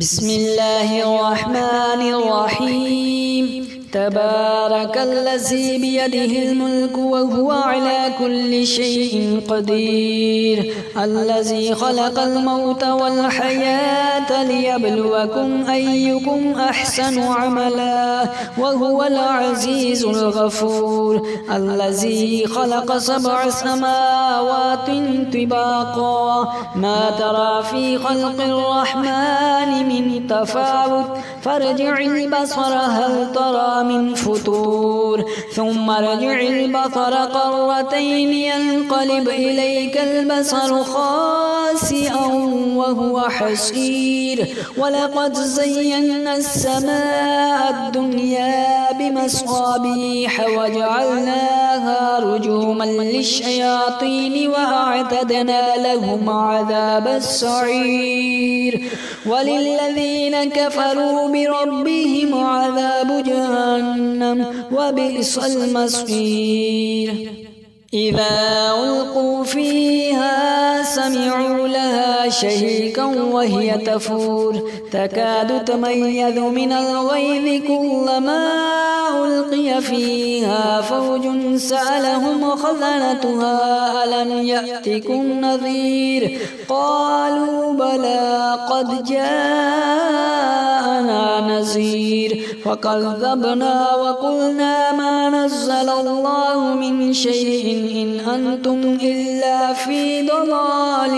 بسم الله الرحمن الرحيم. تبارك الذي بيده الملك وهو على كل شيء قدير، الذي خلق الموت والحياة ليبلوكم أيكم أحسن عملا وهو العزيز الغفور، الذي خلق 7 سماوات طباقا ما ترى في خلق الرحمن من تفاوت فارجع البصر هل ترى من فطور ثم ارجع البصر قرتين ينقلب إليك البصر خاسئا وهو حسير، ولقد زينا السماء الدنيا بمصابيح وجعلناها رجوما للشياطين وأعتدنا لهم عذاب السعير، وللذين كفروا بربهم عذاب جهنم وبئس المصير. إذا ألقوا فيها سمعوا لها شهيقا وهي تفور تكاد تميز من الغيظ كلما ألقي فيها فوج سألهم خزنتها ألم يأتكم نذير قالوا بلى قد جاءنا نذير فكذبنا وقلنا ما نزل الله من شيء إن أنتم إلا في ضلال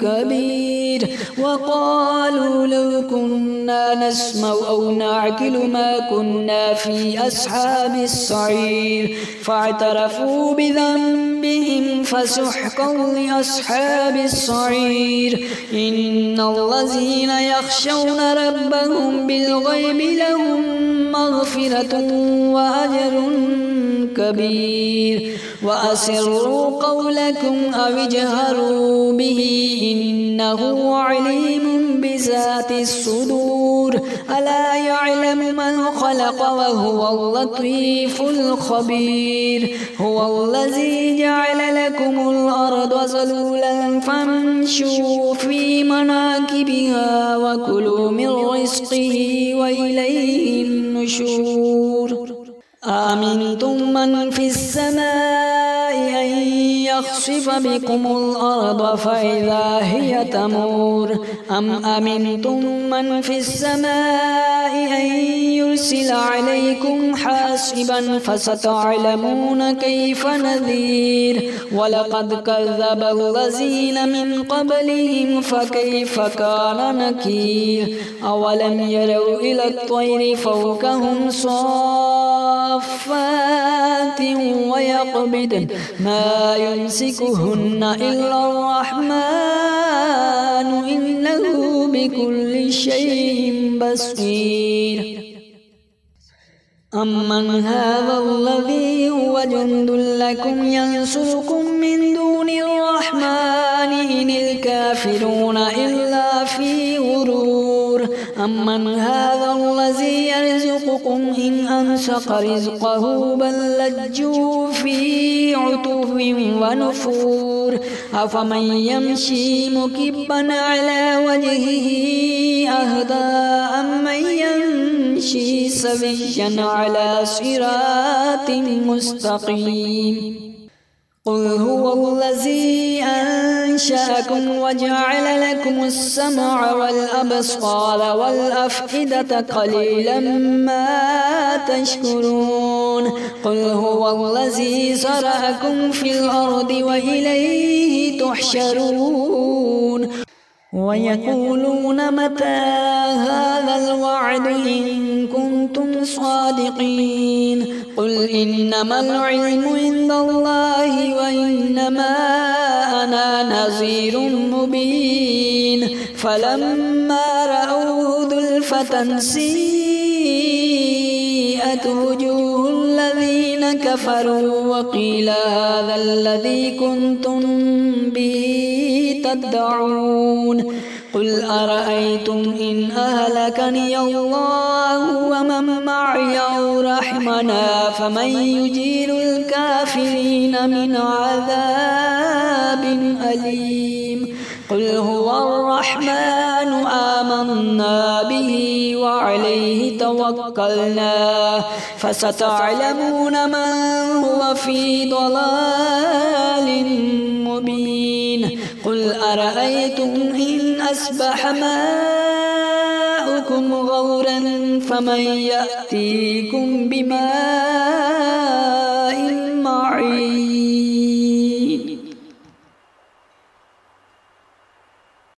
كبير، وقالوا لو كنا نسمع أو نعقل ما كنا في أصحاب السعير فاعترفوا بذنبهم فسحقا لأصحاب السعير. إن الذين يخشون ربهم بالغيب لهم مغفرة وأجر كبير، وأسروا قولكم أو اجهروا به إنه عليم بذات الصدور، ألا يعلم من خلق وهو اللطيف الخبير. هو الذي جعل لكم الأرض ذلولا فامشوا في مناكبها وكلوا من رزقه وإليه النشور. آمنتم من في السماء أن يخسف بكم الأرض فإذا هي تمور أم أمنتم من في السماء أن يرسل عليكم حاسبا فستعلمون كيف نذير. ولقد كذب الذين من قبلهم فكيف كان نكير. أولم يروا إلى الطير فوقهم صافات ويقبضن ما يمسكهن إلا الرحمن إنه بكل شيء بصير. أمن هذا الذي هو جند لكم ينصركم من دون الرحمن إن الكافرون إلا في غرور. أمن هذا الذي يرزقكم إن أمسك رزقه بل لجوا في عتو ونفور. أفمن يمشي مكبا على وجهه أهدى أمن يمشي سويا على صراط مستقيم. قل هو الذي أنشأكم وجعل لكم السمع والأبصار والأفئدة قليلا ما تشكرون. قل هو الذي زرعكم في الأرض وإليه تحشرون. ويقولون متى هذا الوعد إن كنتم صادقين. قل إنما العلم عند الله وإنما أنا نذير مبين. فلما رأوه زلفة سيئت وجوه الذين كفروا وقيل هذا الذي كنتم به تدعون. قل أرأيتم إن أهلكني الله ومن معي أو رحمنا فمن يجير الكافرين من عذاب أليم. قل هو الرحمن آمنا به وعليه توكلنا فستعلمون من هو في ضلال مبين قل أرأيتم إن أصبح ماؤكم غورا فمن يأتيكم بماء